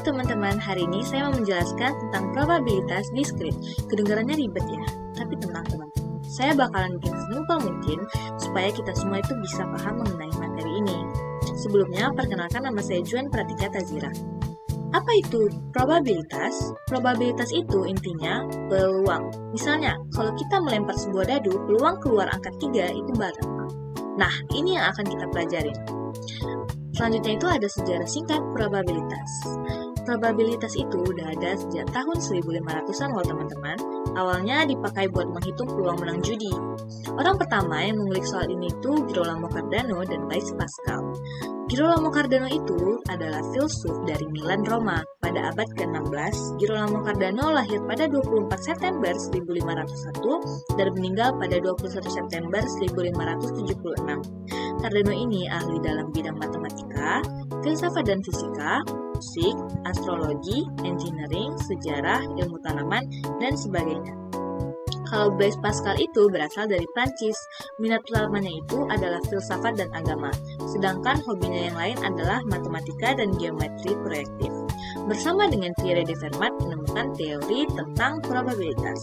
teman-teman, hari ini saya mau menjelaskan tentang probabilitas diskrit. Kedengarannya ribet ya, tapi tenang teman-teman. Saya bakalan bikin sesimpel mungkin supaya kita semua itu bisa paham mengenai materi ini. Sebelumnya, perkenalkan nama saya Juan Pratika Tazira. Apa itu probabilitas? Probabilitas itu intinya peluang. Misalnya, kalau kita melempar sebuah dadu, peluang keluar angka 3 itu berapa? Nah, ini yang akan kita pelajari. Selanjutnya itu ada sejarah singkat probabilitas. Probabilitas itu udah ada sejak tahun 1500-an loh teman-teman. Awalnya dipakai buat menghitung peluang menang judi. Orang pertama yang mengulik soal ini itu Girolamo Cardano dan Blaise Pascal. Girolamo Cardano itu adalah filsuf dari Milan, Roma. Pada abad ke-16, Girolamo Cardano lahir pada 24 September 1501 dan meninggal pada 21 September 1576. Cardano ini ahli dalam bidang matematika, filsafat dan fisika, musik, astrologi, engineering, sejarah, ilmu tanaman, dan sebagainya. Kalau Blaise Pascal itu berasal dari Prancis, minat utamanya itu adalah filsafat dan agama, sedangkan hobinya yang lain adalah matematika dan geometri proyektif. Bersama dengan Pierre de Fermat menemukan teori tentang probabilitas.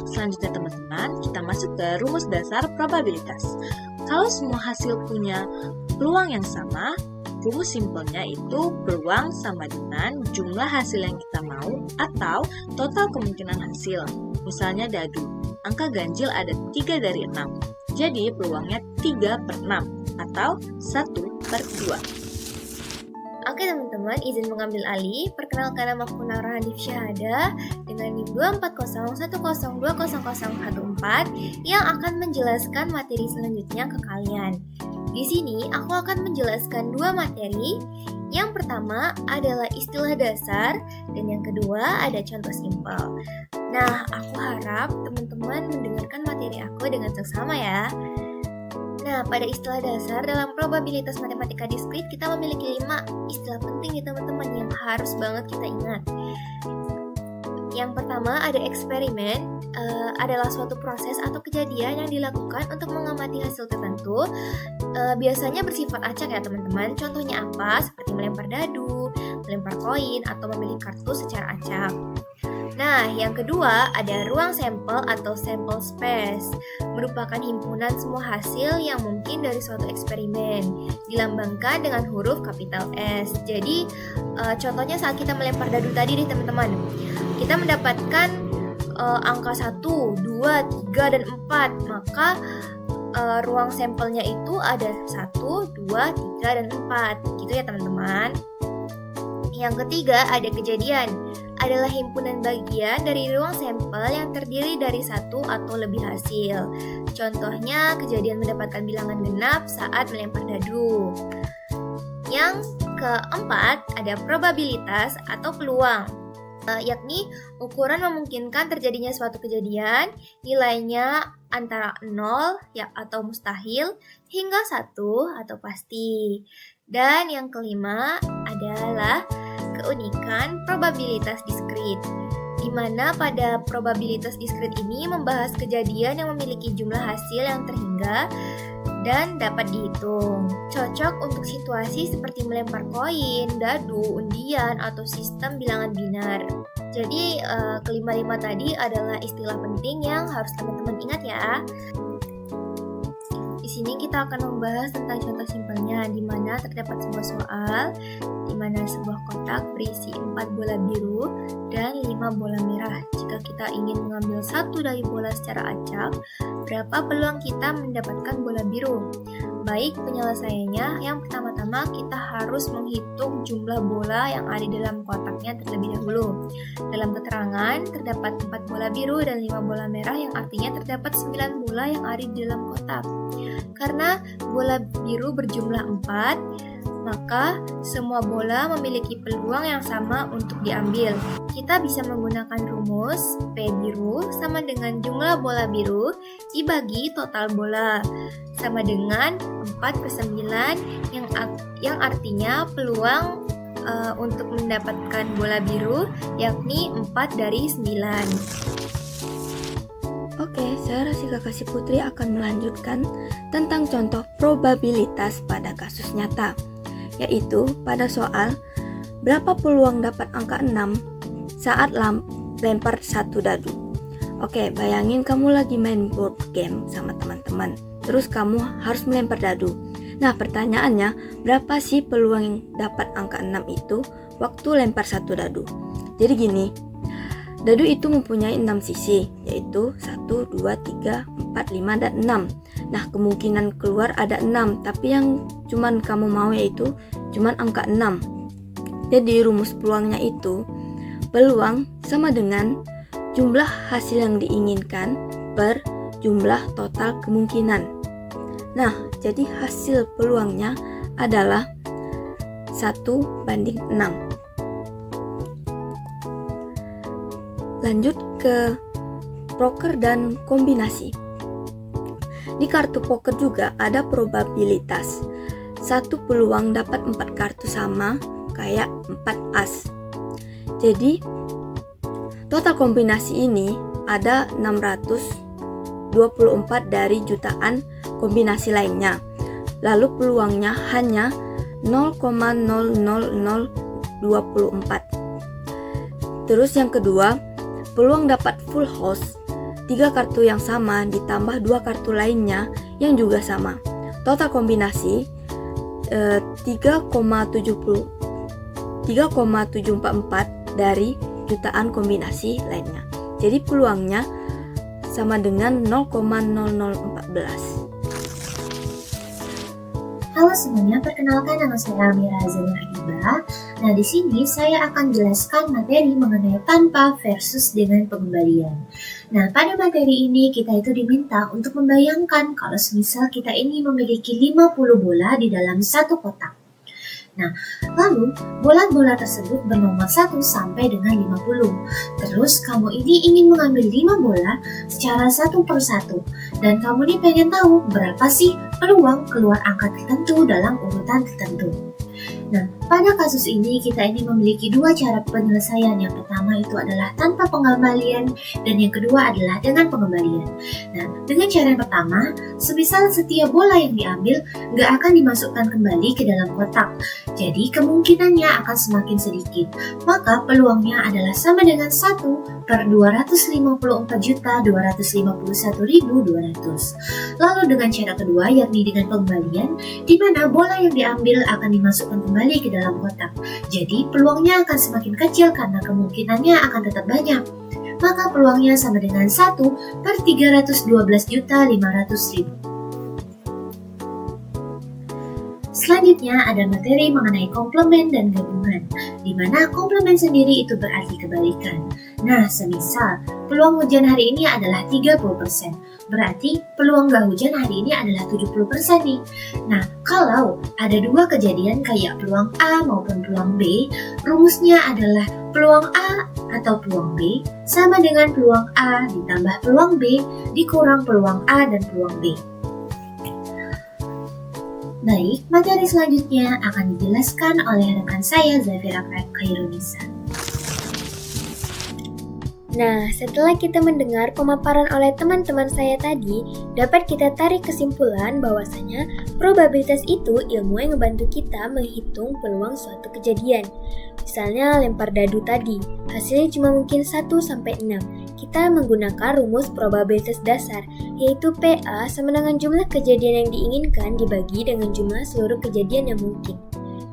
Selanjutnya teman-teman, kita masuk ke rumus dasar probabilitas. Kalau semua hasil punya peluang yang sama, rumus simpelnya itu peluang sama dengan jumlah hasil yang kita mau atau total kemungkinan hasil. Misalnya dadu, angka ganjil ada 3 dari 6. Jadi peluangnya 3/6 atau 1/2. Oke teman-teman, izin mengambil alih. Perkenalkan nama aku Nara Hanif Syahada dengan NIM 24010200014 yang akan menjelaskan materi selanjutnya ke kalian. Di sini aku akan menjelaskan 2 materi. Yang pertama adalah istilah dasar dan yang kedua ada contoh simpel. Nah, aku harap teman-teman mendengarkan materi aku dengan seksama ya. Nah, pada istilah dasar dalam probabilitas matematika diskrit kita memiliki 5 istilah penting ya teman-teman yang harus banget kita ingat. Yang pertama ada eksperimen, adalah suatu proses atau kejadian yang dilakukan untuk mengamati hasil tertentu. Biasanya bersifat acak ya teman-teman. Contohnya apa? Seperti melempar dadu, melempar koin, atau memilih kartu secara acak. Nah, yang kedua ada ruang sampel atau sample space, merupakan himpunan semua hasil yang mungkin dari suatu eksperimen, dilambangkan dengan huruf kapital S. Jadi, contohnya saat kita melempar dadu tadi nih teman-teman, kita mendapatkan angka 1, 2, 3, dan 4, maka ruang sampelnya itu ada 1, 2, 3, dan 4, gitu ya teman-teman. Yang ketiga ada kejadian, adalah himpunan bagian dari ruang sampel yang terdiri dari 1 atau lebih hasil. Contohnya kejadian mendapatkan bilangan genap saat melempar dadu. Yang keempat ada probabilitas atau peluang, yakni ukuran memungkinkan terjadinya suatu kejadian, nilainya antara 0 ya atau mustahil hingga 1 atau pasti. Dan yang kelima adalah keunikan probabilitas diskrit, di mana pada probabilitas diskrit ini membahas kejadian yang memiliki jumlah hasil yang terhingga dan dapat dihitung. Cocok untuk situasi seperti melempar koin, dadu, undian, atau sistem bilangan binar. Jadi kelima-lima tadi adalah istilah penting yang harus teman-teman ingat ya. Di sini kita akan membahas tentang contoh simpelnya, di mana terdapat sebuah soal di mana sebuah kotak berisi 4 bola biru dan 5 bola merah. Jika kita ingin mengambil satu dari bola secara acak, berapa peluang kita mendapatkan bola biru? Baik, penyelesaiannya yang pertama-tama kita harus menghitung jumlah bola yang ada di dalam kotaknya terlebih dahulu. Dalam keterangan terdapat 4 bola biru dan 5 bola merah, yang artinya terdapat 9 bola yang ada di dalam kotak. Karena bola biru berjumlah 4, maka semua bola memiliki peluang yang sama untuk diambil. Kita bisa menggunakan rumus P biru sama dengan jumlah bola biru dibagi total bola, sama dengan 4/9 yang artinya peluang untuk mendapatkan bola biru yakni 4 dari 9. Oke, saya Rasika Kasih Putri akan melanjutkan tentang contoh probabilitas pada kasus nyata, yaitu pada soal berapa peluang dapat angka 6 saat lempar satu dadu? Oke, bayangin kamu lagi main board game sama teman-teman, terus kamu harus melempar dadu. Nah, pertanyaannya, berapa sih peluang dapat angka 6 itu waktu lempar satu dadu? Jadi gini, dadu itu mempunyai 6 sisi, yaitu 1, 2, 3, 4, 5, dan 6. Nah, kemungkinan keluar ada 6, tapi yang cuman kamu mau yaitu cuman angka 6. Jadi rumus peluangnya itu, peluang sama dengan jumlah hasil yang diinginkan per jumlah total kemungkinan. Nah, jadi hasil peluangnya adalah 1/6. Lanjut ke poker dan kombinasi. Di kartu poker juga ada probabilitas. Satu peluang dapat 4 kartu sama kayak 4 as. Jadi total kombinasi ini ada 624 dari jutaan kombinasi lainnya. Lalu peluangnya hanya 0,00024. Terus yang kedua, peluang dapat full house, 3 kartu yang sama ditambah 2 kartu lainnya yang juga sama. Total kombinasi 3,744 dari jutaan kombinasi lainnya. Jadi peluangnya sama dengan 0,0014. Halo semuanya, perkenalkan nama saya Amira Azania Hibah. Nah, di sini saya akan jelaskan materi mengenai tanpa versus dengan pengembalian. Nah, pada materi ini kita itu diminta untuk membayangkan kalau semisal kita ini memiliki 50 bola di dalam satu kotak. Nah, lalu bola-bola tersebut bernomor 1 sampai dengan 50. Terus kamu ini ingin mengambil 5 bola secara satu per satu. Dan kamu ini pengen tahu berapa sih peluang keluar angka tertentu dalam urutan tertentu. Nah, pada kasus ini kita ini memiliki 2 cara penyelesaian. Yang pertama itu adalah tanpa pengembalian dan yang kedua adalah dengan pengembalian. Nah, dengan cara yang pertama, semisal setiap bola yang diambil nggak akan dimasukkan kembali ke dalam kotak. Jadi kemungkinannya akan semakin sedikit. Maka peluangnya adalah sama dengan 1 per 254.251.200. Lalu dengan cara kedua yakni dengan pengembalian, di mana bola yang diambil akan dimasukkan kembali ke dalam kotak. Jadi peluangnya akan semakin kecil karena kemungkinannya akan tetap banyak. Maka peluangnya sama dengan 1 per 312.500.000. Selanjutnya ada materi mengenai komplement dan gabungan, di mana komplement sendiri itu berarti kebalikan. Nah, semisal peluang hujan hari ini adalah 30%, berarti peluang gak hujan hari ini adalah 70% nih. Nah, kalau ada 2 kejadian kayak peluang A maupun peluang B, rumusnya adalah peluang A atau peluang B sama dengan peluang A ditambah peluang B dikurang peluang A dan peluang B. Baik, materi selanjutnya akan dijelaskan oleh rekan saya Zafira Khairunisa. Nah, setelah kita mendengar pemaparan oleh teman-teman saya tadi, dapat kita tarik kesimpulan bahwasanya probabilitas itu ilmu yang membantu kita menghitung peluang suatu kejadian. Misalnya lempar dadu tadi, hasilnya cuma mungkin 1-6. Kita menggunakan rumus probabilitas dasar, yaitu PA sama dengan jumlah kejadian yang diinginkan dibagi dengan jumlah seluruh kejadian yang mungkin.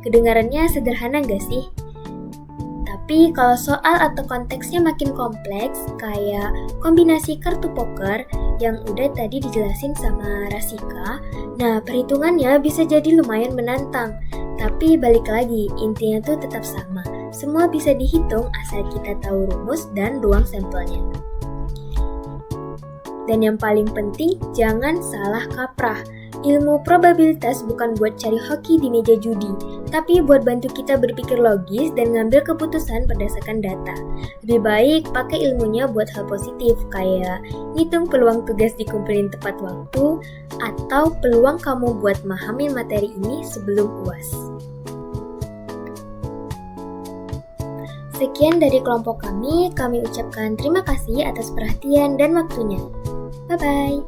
Kedengarannya sederhana gak sih? Tapi kalau soal atau konteksnya makin kompleks, kayak kombinasi kartu poker yang udah tadi dijelasin sama Rasika, nah perhitungannya bisa jadi lumayan menantang. Tapi balik lagi, intinya tuh tetap sama. Semua bisa dihitung asal kita tahu rumus dan ruang sampelnya. Dan yang paling penting, jangan salah kaprah. Ilmu probabilitas bukan buat cari hoki di meja judi, tapi buat bantu kita berpikir logis dan ngambil keputusan berdasarkan data. Lebih baik pakai ilmunya buat hal positif, kayak ngitung peluang tugas dikumpulin tepat waktu, atau peluang kamu buat memahami materi ini sebelum UAS. Sekian dari kelompok kami ucapkan terima kasih atas perhatian dan waktunya. Bye-bye!